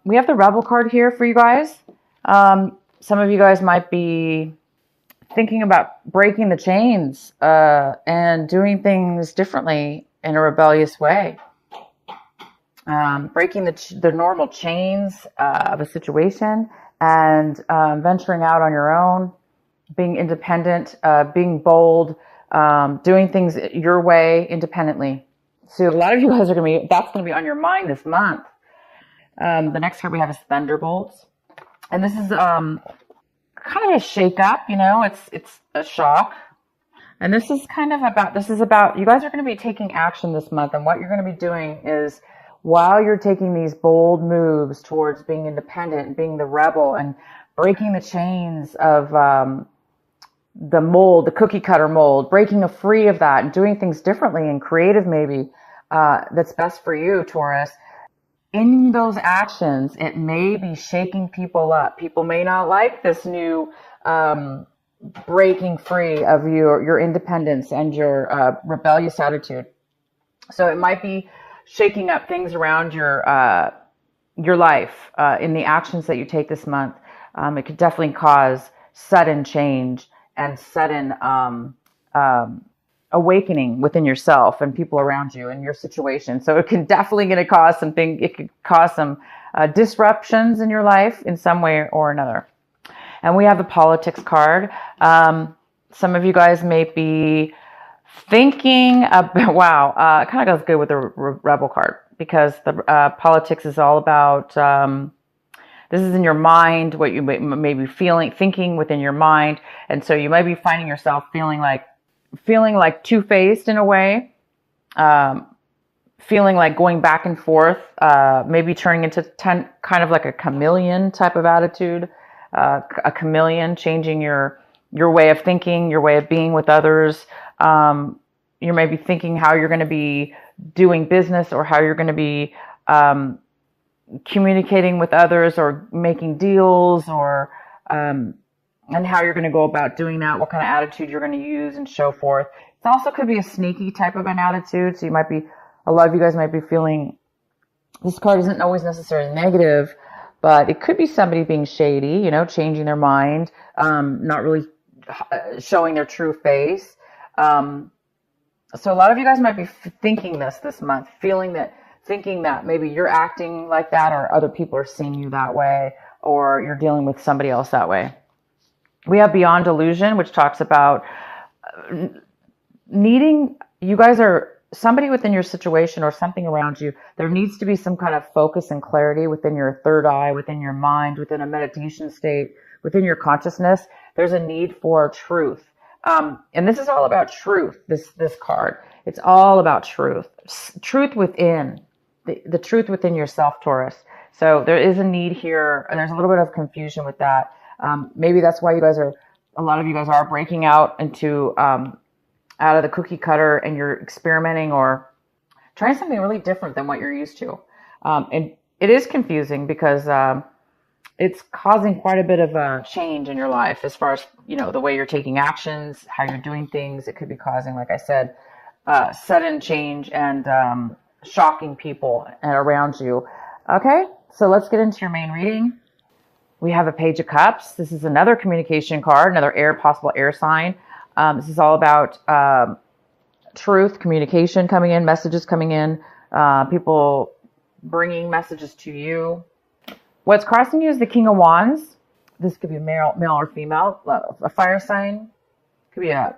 We have the Rebel card here for you guys. Some of you guys might be thinking about breaking the chains and doing things differently in a rebellious way. Breaking the normal chains of a situation and venturing out on your own, being independent, being bold, doing things your way independently. So a lot of you guys that's going to be on your mind this month. The next card we have is Thunderbolts. And this is kind of a shake up, it's a shock. And this is about, you guys are going to be taking action this month. And what you're going to be doing is, while you're taking these bold moves towards being independent and being the rebel and breaking the chains of the mold, the cookie cutter mold, breaking free of that and doing things differently and creative maybe, that's best for you, Taurus. In those actions, it may be shaking people up. People may not like this new breaking free of your independence and your rebellious attitude. So it might be shaking up things around your life in the actions that you take this month. It could definitely cause sudden change and sudden awakening within yourself and people around you and your situation. So it can definitely going to cause something. It could cause some disruptions in your life in some way or another. And we have the politics card. Some of you guys may be thinking about, wow, it kind of goes good with the rebel card, because the politics is all about, this is in your mind, what you may be thinking within your mind. And so you might be finding yourself feeling like two-faced in a way, feeling like going back and forth, maybe turning into kind of like a chameleon type of attitude, a chameleon, changing your way of thinking, your way of being with others. You may be thinking how you're going to be doing business, or how you're going to be communicating with others, or making deals, or and how you're going to go about doing that, what kind of attitude you're going to use and so forth. It also could be a sneaky type of an attitude. So a lot of you guys might be feeling, this card isn't always necessarily negative, but it could be somebody being shady, changing their mind, not really showing their true face. So a lot of you guys might be thinking this month, thinking that maybe you're acting like that, or other people are seeing you that way, or you're dealing with somebody else that way. We have Beyond Delusion, which talks about you guys are somebody within your situation or something around you. There needs to be some kind of focus and clarity within your third eye, within your mind, within a meditation state, within your consciousness. There's a need for truth. And this is all about truth, this card. It's all about truth. Truth within, the truth within yourself, Taurus. So there is a need here, and there's a little bit of confusion with that. Maybe that's why a lot of you guys are breaking out into, out of the cookie cutter, and you're experimenting or trying something really different than what you're used to. And it is confusing because, it's causing quite a bit of a change in your life as far as, the way you're taking actions, how you're doing things. It could be causing, like I said, sudden change and, shocking people around you. Okay. So let's get into your main reading. We have a Page of Cups. This is another communication card, another possible air sign. This is all about truth, communication coming in, messages coming in, people bringing messages to you. What's crossing you is the King of Wands. This could be a male or female, a fire sign. Could be a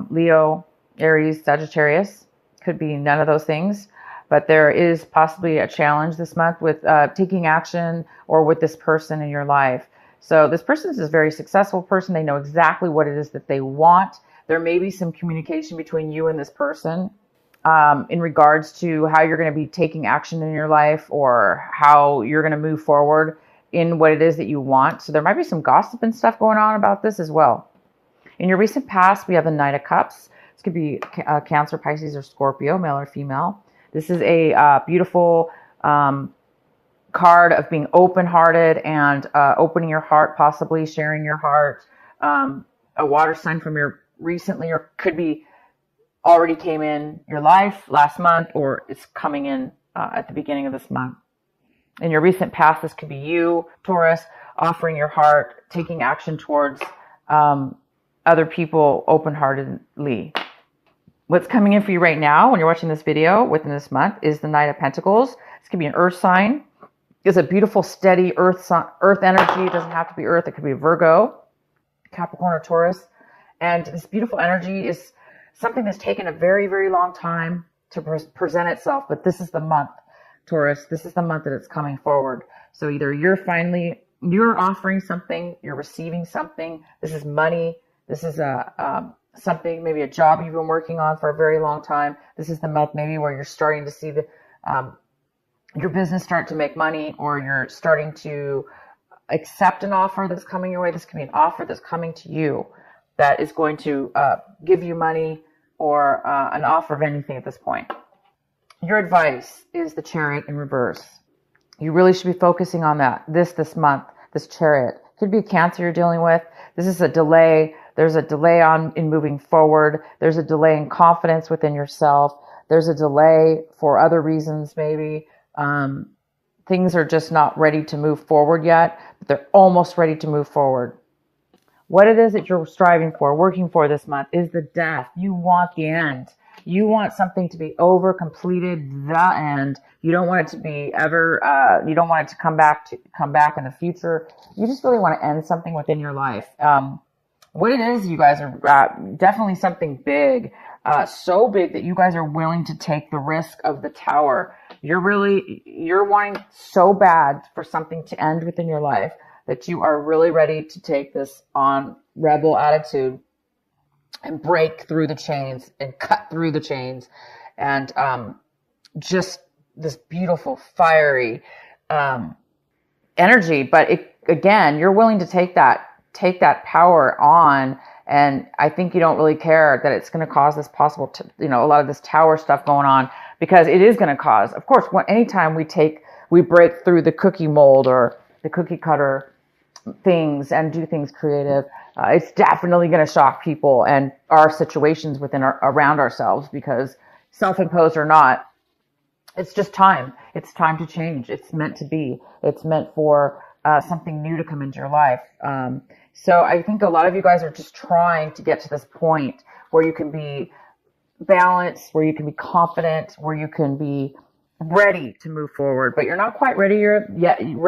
Leo, Aries, Sagittarius. Could be none of those things. But there is possibly a challenge this month with taking action, or with this person in your life. So this person is a very successful person. They know exactly what it is that they want. There may be some communication between you and this person in regards to how you're going to be taking action in your life, or how you're going to move forward in what it is that you want. So there might be some gossip and stuff going on about this as well. In your recent past, we have the Knight of Cups. This could be Cancer, Pisces, or Scorpio, male or female. This is a beautiful card of being open-hearted and opening your heart, possibly sharing your heart. A water sign from your recently, or could be already came in your life last month, or it's coming in at the beginning of this month. In your recent past, this could be you, Taurus, offering your heart, taking action towards other people open-heartedly. What's coming in for you right now when you're watching this video within this month is the Knight of Pentacles. This could be an earth sign. It's a beautiful, steady earth energy. It doesn't have to be earth. It could be Virgo, Capricorn, or Taurus. And this beautiful energy is something that's taken a very, very long time to present itself. But this is the month, Taurus. This is the month that it's coming forward. So either you're offering something, you're receiving something. This is money. This is something, maybe a job you've been working on for a very long time. This is the month maybe where you're starting to see your business start to make money, or you're starting to accept an offer that's coming your way. This could be an offer that's coming to you that is going to give you money, or an offer of anything at this point. Your advice is the Chariot in reverse. You really should be focusing on that this month, this Chariot. Could be a Cancer you're dealing with. This is a delay. There's a delay in moving forward. There's a delay in confidence within yourself. There's a delay for other reasons, maybe. Things are just not ready to move forward yet, but they're almost ready to move forward. What it is that you're striving for, working for this month, is the death. You want the end. You want something to be over, completed, the end. You don't want it to be ever, you don't want it to come back in the future. You just really want to end something within your life. What it is, you guys are definitely something big, so big that you guys are willing to take the risk of the Tower. You're wanting so bad for something to end within your life that you are really ready to take this on rebel attitude and break through the chains and cut through the chains, and just this beautiful, fiery energy. But again, you're willing to take that power on. And I think you don't really care that it's going to cause this possible, a lot of this Tower stuff going on, because it is going to cause, of course, anytime we break through the cookie mold or the cookie cutter things and do things creative, it's definitely going to shock people and our situations around ourselves, because self-imposed or not, it's just time. It's time to change. It's meant to be. It's meant for something new to come into your life. So I think a lot of you guys are just trying to get to this point where you can be balanced, where you can be confident, where you can be ready to move forward, but you're not quite ready yet. You're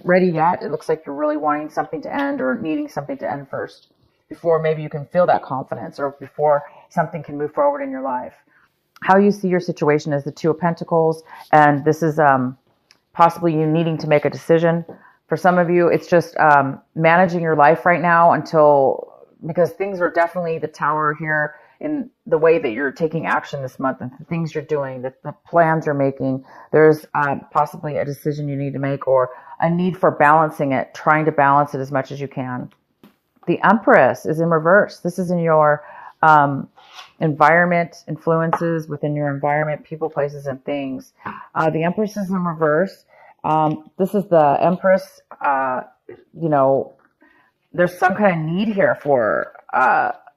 ready yet. It looks like you're really wanting something to end, or needing something to end first, before maybe you can feel that confidence, or before something can move forward in your life. How you see your situation is the Two of Pentacles, and this is possibly you needing to make a decision. For some of you, it's just managing your life right now because things are definitely the Tower here in the way that you're taking action this month, and the things you're doing, the plans you're making. There's possibly a decision you need to make, or a need for balancing it, trying to balance it as much as you can. The Empress is in reverse. This is in your environment, influences within your environment, people, places, and things. The Empress is in reverse. This is the Empress. There's some kind of need here for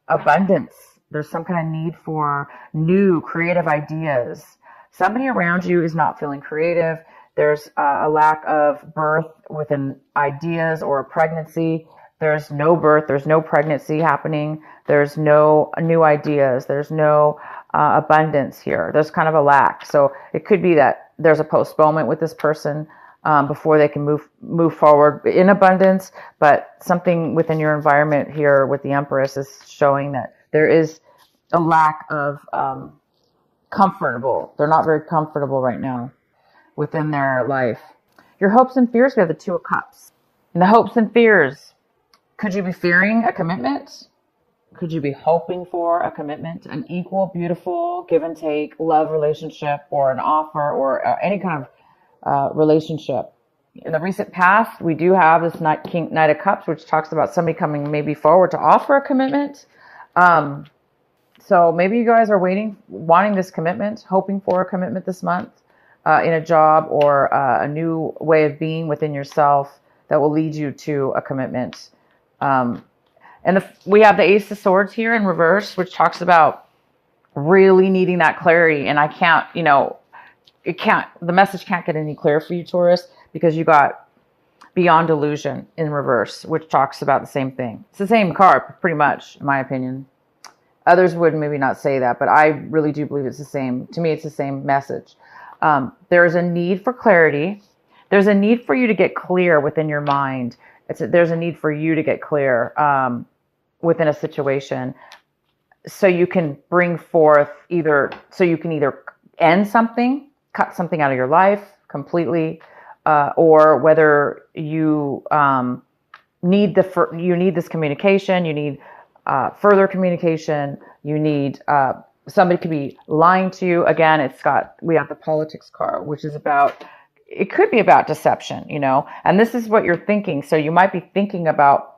abundance. There's some kind of need for new creative ideas. Somebody around you is not feeling creative. There's a lack of birth within ideas, or a pregnancy. There's no birth. There's no pregnancy happening. There's no new ideas. There's no abundance here. There's kind of a lack. So it could be that there's a postponement with this person before they can move forward in abundance. But something within your environment here with the Empress is showing that there is a lack of comfortable. They're not very comfortable right now within their life. Your hopes and fears, we have the Two of Cups. And the hopes and fears, could you be fearing a commitment? Could you be hoping for a commitment, an equal, beautiful, give and take, love relationship, or an offer, or any kind of relationship? In the recent past, we do have this Knight of Cups, which talks about somebody coming maybe forward to offer a commitment. So maybe you guys are wanting this commitment, hoping for a commitment this month in a job, or a new way of being within yourself that will lead you to a commitment. And we have the Ace of Swords here in reverse, which talks about really needing that clarity. And I can't, the message can't get any clearer for you, Taurus, because you got Beyond Illusion in reverse, which talks about the same thing. It's the same card, pretty much, in my opinion. Others would maybe not say that, but I really do believe it's the same. To me, it's the same message. There is a need for clarity. There's a need for you to get clear within your mind. There's a need for you to get clear within a situation, so you can bring forth so you can either end something, cut something out of your life completely, or whether you need this communication, you need further communication, you need somebody could be lying to you. Again, we have the politics card, which is it could be about deception, and this is what you're thinking. So you might be thinking about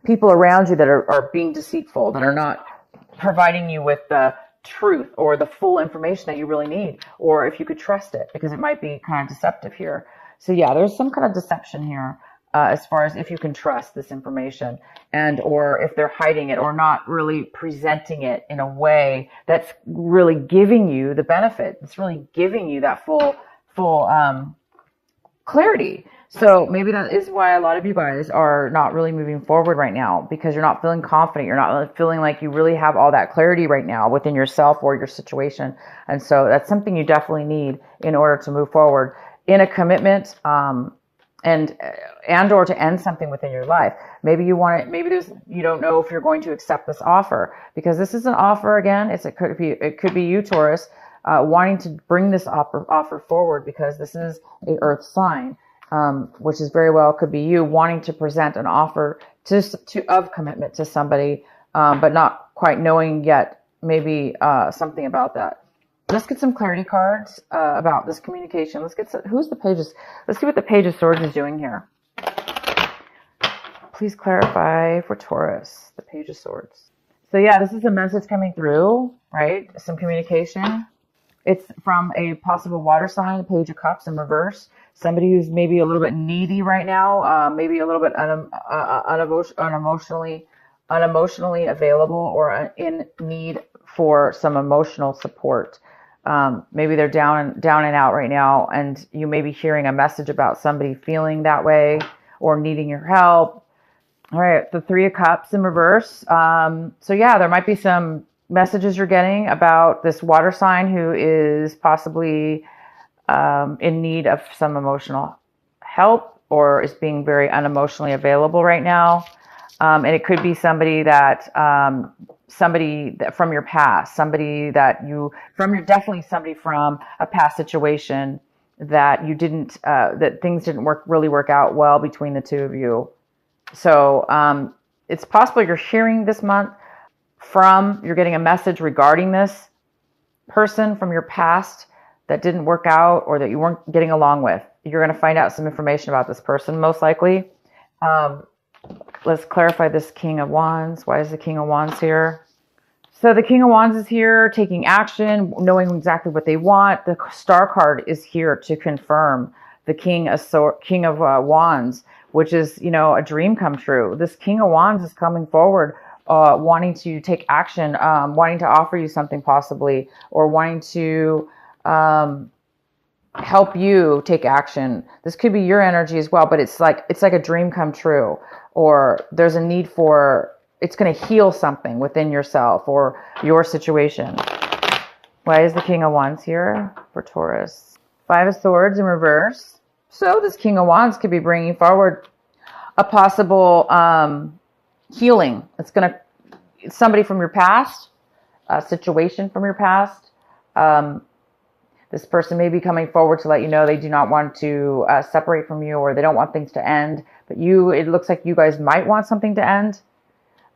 people around you that are being deceitful, that are not providing you with the truth or the full information that you really need, or if you could trust it, because it might be kind of deceptive here. So yeah, there's some kind of deception here as far as if you can trust this information, or if they're hiding it or not really presenting it in a way that's really giving you the benefit. It's really giving you that full clarity. So maybe that is why a lot of you guys are not really moving forward right now, because you're not feeling confident. You're not feeling like you really have all that clarity right now within yourself or your situation. And so that's something you definitely need in order to move forward in a commitment, and or to end something within your life. Maybe you want it. Maybe you don't know if you're going to accept this offer, because this is an offer again. It could be you, Taurus, wanting to bring this offer forward, because this is a earth sign. Which is very well could be you wanting to present an offer of commitment to somebody, but not quite knowing yet maybe something about that. Let's get some clarity cards about this communication. Let's see what the Page of Swords is doing here. Please clarify for Taurus, the Page of Swords. So yeah, this is a message coming through, right? Some communication. It's from a possible water sign, Page of Cups in reverse. Somebody who's maybe a little bit needy right now, maybe a little bit unemotionally available, or in need for some emotional support. Maybe they're down and out right now, and you may be hearing a message about somebody feeling that way or needing your help. All right, the Three of Cups in reverse. So yeah, there might be some messages you're getting about this water sign who is possibly in need of some emotional help, or is being very unemotionally available right now. And it could be somebody from your past, definitely somebody from a past situation that that things didn't really work out well between the two of you. So it's possible you're hearing this month you're getting a message regarding this person from your past that didn't work out, or that you weren't getting along with. You're going to find out some information about this person, most likely. Let's clarify this King of Wands. Why is the King of Wands here? So the King of Wands is here taking action, knowing exactly what they want. The Star card is here to confirm the King of Wands, which is, a dream come true. This King of Wands is coming forward, wanting to take action, wanting to offer you something possibly, or wanting to help you take action. This could be your energy as well, but it's like a dream come true, or there's a need it's going to heal something within yourself or your situation. Why is the King of Wands here for Taurus? Five of Swords in reverse. So this King of Wands could be bringing forward a possible healing. It's somebody from your past, a situation from your past. This person may be coming forward to let you know they do not want to separate from you, or they don't want things to end. But it looks like you guys might want something to end.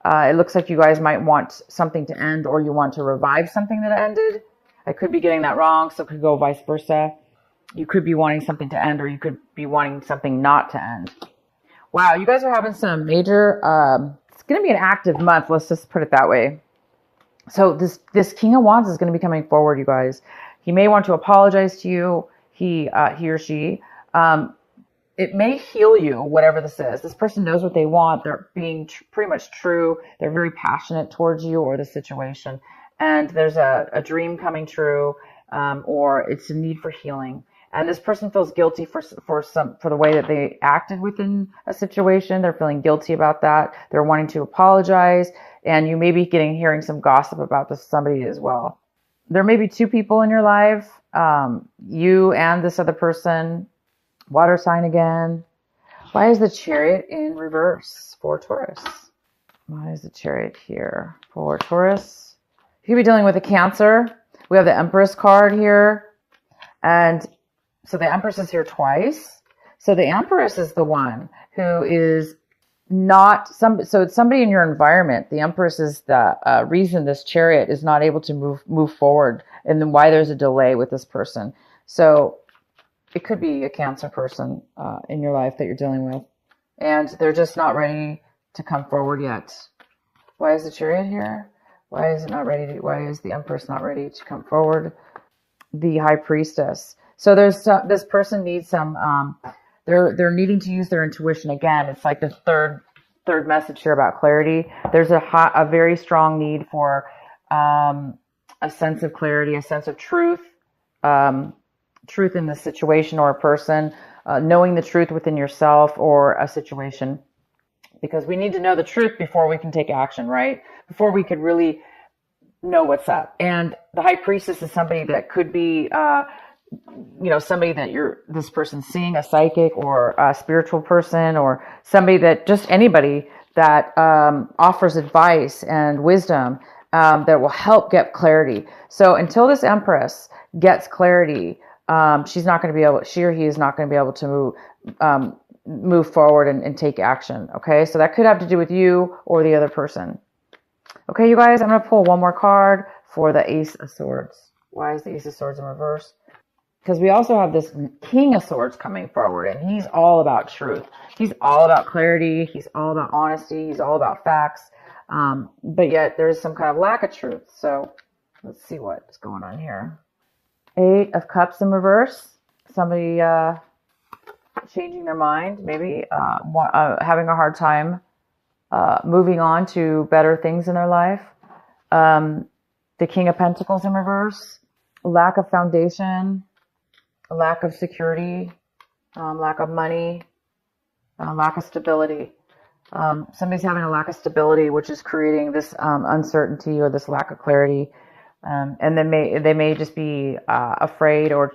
It looks like you guys might want something to end, or you want to revive something that ended. I could be getting that wrong, so it could go vice versa. You could be wanting something to end, or you could be wanting something not to end. Wow, you guys are having some major, it's going to be an active month. Let's just put it that way. So this King of Wands is going to be coming forward, you guys. He may want to apologize to you, he or she. It may heal you, whatever this is. This person knows what they want. They're being pretty much true. They're very passionate towards you or the situation. And there's a dream coming true. or it's a need for healing. And this person feels guilty for the way that they acted within a situation. They're feeling guilty about that. They're wanting to apologize, and you may be hearing some gossip about this somebody as well. There may be two people in your life, you and this other person. Water sign again. Why is the Chariot in reverse for Taurus? Why is the Chariot here for Taurus? You could be dealing with a Cancer. We have the Empress card here. And so the Empress is here twice. So the Empress is the one who is not so it's somebody in your environment. The Empress is the reason this Chariot is not able to move forward, and then why there's a delay with this person. So it could be a Cancer person in your life that you're dealing with, and they're just not ready to come forward yet. Why is the Chariot here? Why is it not ready why is the Empress not ready to come forward? The High Priestess. So there's this person needs some they're needing to use their intuition again. It's like the third message here about clarity. There's a very strong need for a sense of clarity, a sense of truth, truth in the situation or a person, knowing the truth within yourself or a situation. Because we need to know the truth before we can take action, right? Before we could really know what's up. And the High Priestess is somebody that could be somebody that this person's seeing, a psychic or a spiritual person, or somebody that just anybody that offers advice and wisdom that will help get clarity. So until this Empress gets clarity, she or he is not going to be able to move forward and take action. Okay, so that could have to do with you or the other person. Okay, you guys, I'm going to pull one more card for the Ace of Swords. Why is the Ace of Swords in reverse? Because we also have this King of Swords coming forward, and he's all about truth. He's all about clarity. He's all about honesty. He's all about facts. But yet there's some kind of lack of truth. So let's see what's going on here. 8 of Cups in reverse. Somebody changing their mind, maybe having a hard time moving on to better things in their life. The King of Pentacles in reverse. Lack of foundation. Lack of security, lack of money, lack of stability. Somebody's having a lack of stability, which is creating this uncertainty or this lack of clarity. And they may just be afraid or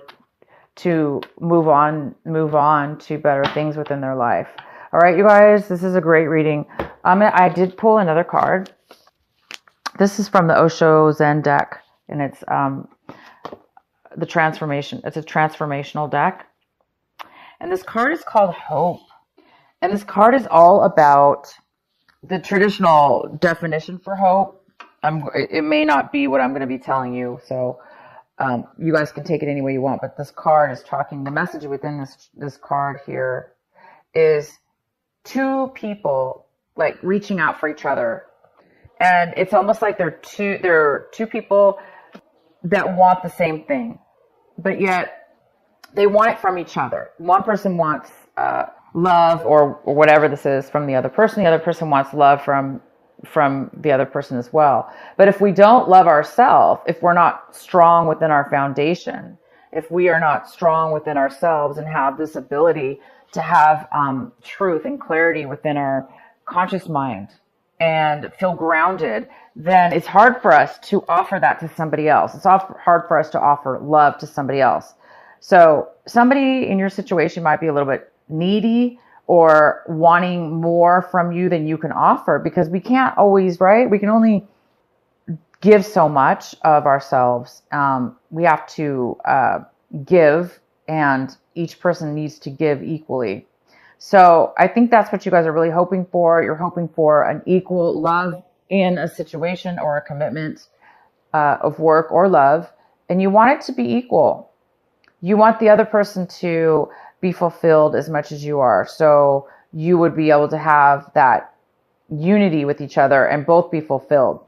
to move on to better things within their life. All right, you guys, this is a great reading. I did pull another card. This is from the Osho Zen deck, and it's the transformation. It's a transformational deck. And this card is called Hope. And this card is all about the traditional definition for hope. It may not be what I'm going to be telling you. So you guys can take it any way you want. But this card is talking, the message within this card here is two people like reaching out for each other. And it's almost like there are two people that want the same thing, but yet they want it from each other. One person wants love or whatever this is from the other person. The other person wants love from the other person as well. But if we don't love ourselves, if we're not strong within our foundation, if we are not strong within ourselves and have this ability to have truth and clarity within our conscious mind and feel grounded, then it's hard for us to offer that to somebody else. It's hard for us to offer love to somebody else. So somebody in your situation might be a little bit needy or wanting more from you than you can offer, because we can't always, right? We can only give so much of ourselves. We have to give, and each person needs to give equally. So I think that's what you guys are really hoping for. You're hoping for an equal love in a situation or a commitment of work or love, and you want it to be equal. You want the other person to be fulfilled as much as you are. So you would be able to have that unity with each other and both be fulfilled.